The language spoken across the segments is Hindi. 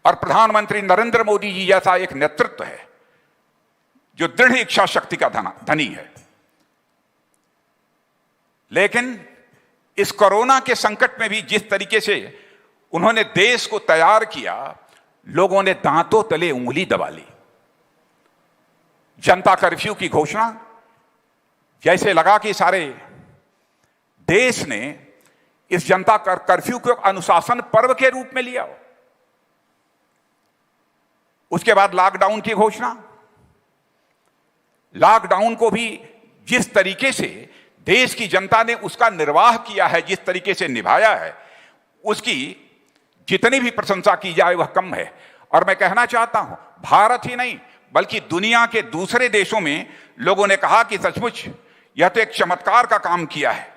और प्रधानमंत्री नरेंद्र मोदी जी जैसा एक नेतृत्व है जो दृढ़ इच्छा शक्ति का धनी है। लेकिन इस कोरोना के संकट में भी जिस तरीके से उन्होंने देश को तैयार किया, लोगों ने दांतों तले उंगली दबा ली। जनता कर्फ्यू की घोषणा, जैसे लगा कि सारे देश ने इस जनता कर्फ्यू को अनुशासन पर्व के रूप में लिया। उसके बाद लॉकडाउन की घोषणा। लॉकडाउन को भी जिस तरीके से देश की जनता ने उसका निर्वाह किया है, जिस तरीके से निभाया है, उसकी जितनी भी प्रशंसा की जाए वह कम है। और मैं कहना चाहता हूं, भारत ही नहीं बल्कि दुनिया के दूसरे देशों में लोगों ने कहा कि सचमुच यह तो एक चमत्कार का काम किया है।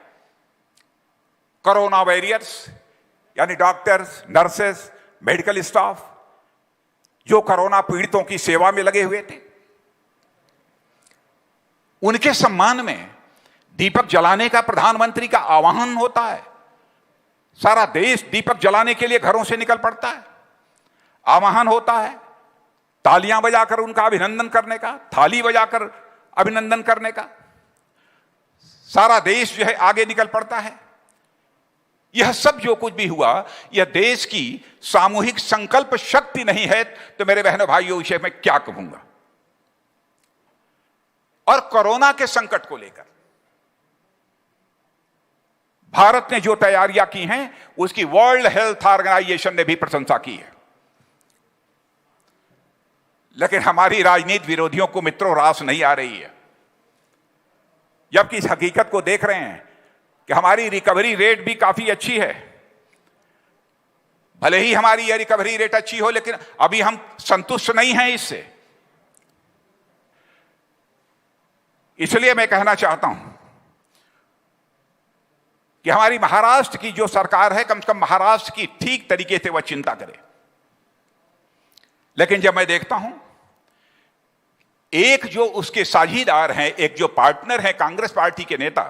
कोरोना वॉरियर्स यानी डॉक्टर्स, नर्सेस, मेडिकल स्टाफ जो कोरोना पीड़ितों की सेवा में लगे हुए थे, उनके सम्मान में दीपक जलाने का प्रधानमंत्री का आह्वान होता है। सारा देश दीपक जलाने के लिए घरों से निकल पड़ता है। आह्वान होता है, तालियां बजाकर उनका अभिनंदन करने का, थाली बजाकर अभिनंदन करने का। सारा देश जो है आगे निकल पड़ता है। यह सब जो कुछ भी हुआ, यह देश की सामूहिक संकल्प शक्ति नहीं है तो मेरे बहनों भाइयों इसे मैं क्या कहूंगा। और कोरोना के संकट को लेकर भारत ने जो तैयारियां की हैं, उसकी वर्ल्ड हेल्थ ऑर्गेनाइजेशन ने भी प्रशंसा की है। लेकिन हमारी राजनीति विरोधियों को मित्रों रास नहीं आ रही है, जबकि इस हकीकत को देख रहे हैं कि हमारी रिकवरी रेट भी काफी अच्छी है। भले ही हमारी यह रिकवरी रेट अच्छी हो, लेकिन अभी हम संतुष्ट नहीं हैं इससे। इसलिए मैं कहना चाहता हूं कि हमारी महाराष्ट्र की जो सरकार है, कम से कम महाराष्ट्र की ठीक तरीके से वह चिंता करे। लेकिन जब मैं देखता हूं एक जो उसके साझीदार हैं, एक जो पार्टनर है, कांग्रेस पार्टी के नेता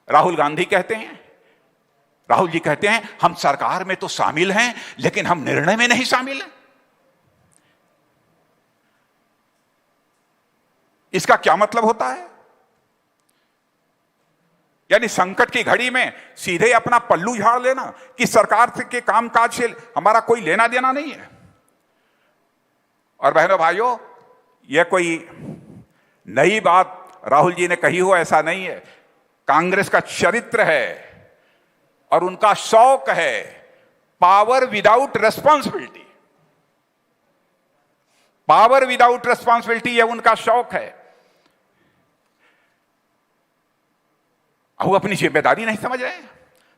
राहुल गांधी कहते हैं, राहुल जी कहते हैं हम सरकार में तो शामिल हैं लेकिन हम निर्णय में नहीं शामिल हैं। इसका क्या मतलब होता है? यानी संकट की घड़ी में सीधे अपना पल्लू झाड़ लेना कि सरकार के कामकाज से हमारा कोई लेना देना नहीं है। और बहनों भाइयों, यह कोई नई बात राहुल जी ने कही हो ऐसा नहीं है। कांग्रेस का चरित्र है और उनका शौक है power without responsibility. Power without responsibility यह उनका शौक है। वो अपनी जिम्मेदारी नहीं समझ रहे हैं।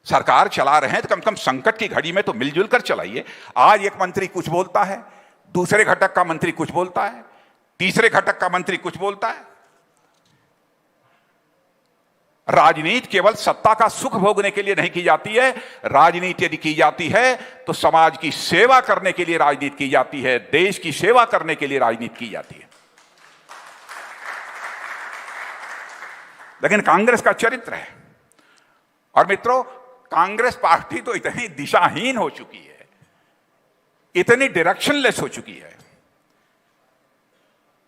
सरकार चला रहे हैं तो कम से कम संकट की घड़ी में तो मिलजुल कर चलाइए। आज एक मंत्री कुछ बोलता है, दूसरे घटक का मंत्री कुछ बोलता है, तीसरे घटक का मंत्री कुछ बोलता है। राजनीति केवल सत्ता का सुख भोगने के लिए नहीं की जाती है। राजनीति यदि की जाती है तो समाज की सेवा करने के लिए राजनीति की जाती है, देश की सेवा करने के लिए राजनीति की जाती है। लेकिन कांग्रेस का चरित्र है। और मित्रों, कांग्रेस पार्टी तो इतनी दिशाहीन हो चुकी है, इतनी डायरेक्शनलेस हो चुकी है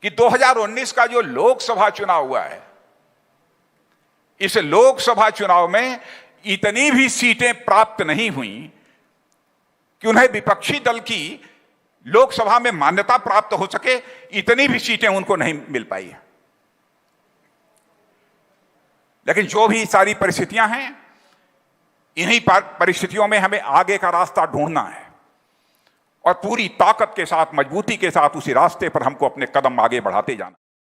कि 2019 का जो लोकसभा चुनाव हुआ है, इस लोकसभा चुनाव में इतनी भी सीटें प्राप्त नहीं हुई कि उन्हें विपक्षी दल की लोकसभा में मान्यता प्राप्त हो सके। इतनी भी सीटें उनको नहीं मिल पाई। लेकिन जो भी सारी परिस्थितियां हैं, इन्हीं परिस्थितियों में हमें आगे का रास्ता ढूंढना है और पूरी ताकत के साथ, मजबूती के साथ उसी रास्ते पर हमको अपने कदम आगे बढ़ाते जाना।